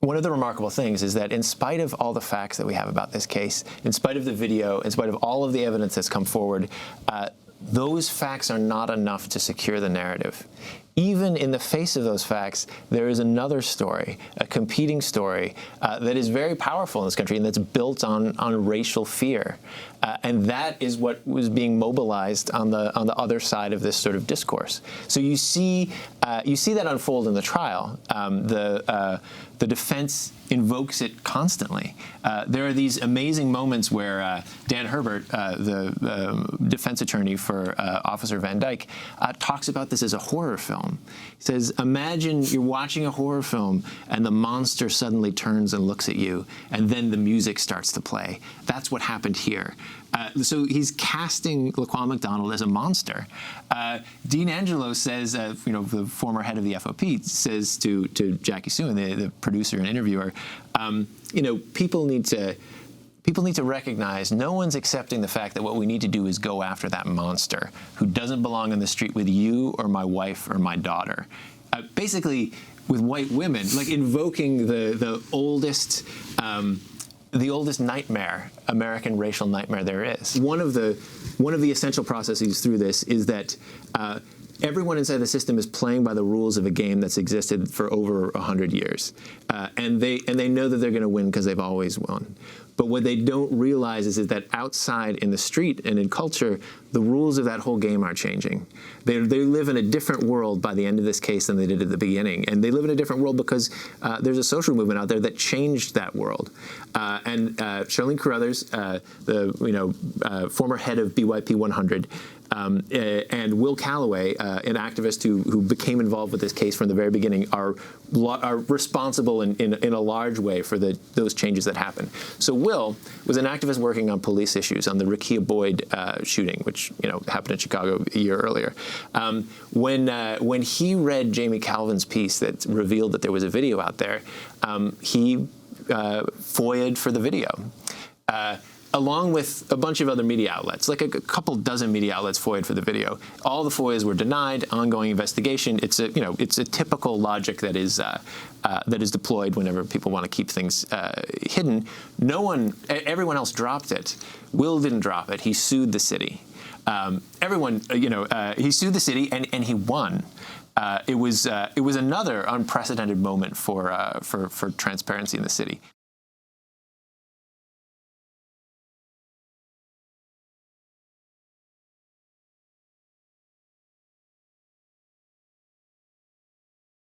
one of the remarkable things is that in spite of all the facts that we have about this case, in spite of the video, in spite of all of the evidence that's come forward, those facts are not enough to secure the narrative. Even in the face of those facts, there is another story, a competing story that is very powerful in this country and that's built on racial fear. And that is what was being mobilized on the other side of this sort of discourse. So you see that unfold in the trial. The defense invokes it constantly. There are these amazing moments where Dan Herbert, the defense attorney for Officer Van Dyke, talks about this as a horror film. He says, imagine you're watching a horror film and the monster suddenly turns and looks at you, and then the music starts to play. That's what happened here. So he's casting Laquan McDonald as a monster. Dean Angelo says, the former head of the FOP, says to Jackie Suen, the producer and interviewer, people need to recognize no one's accepting the fact that what we need to do is go after that monster who doesn't belong on the street with you or my wife or my daughter. Basically, with white women, like invoking the oldest nightmare, American racial nightmare there is. One of the essential processes through this is that everyone inside the system is playing by the rules of a game that's existed for over 100 years, and they know that they're going to win because they've always won. But what they don't realize is that outside in the street and in culture, the rules of that whole game are changing. They live in a different world by the end of this case than they did at the beginning. And they live in a different world because there's a social movement out there that changed that world. And Charlene Carruthers, the former head of BYP 100, and Will Calloway, an activist who became involved with this case from the very beginning, are responsible in a large way for those changes that happened. So Will was an activist working on police issues on the Rekia Boyd shooting, which happened in Chicago a year earlier. When he read Jamie Calvin's piece that revealed that there was a video out there, he FOIA'd for the video. Along with a bunch of other media outlets, like a couple dozen media outlets FOIA'd for the video. All the FOIAs were denied, ongoing investigation. It's a typical logic that is deployed whenever people want to keep things hidden. Everyone else dropped it. Will didn't drop it. He sued the city. He sued the city and he won. It was another unprecedented moment for transparency in the city.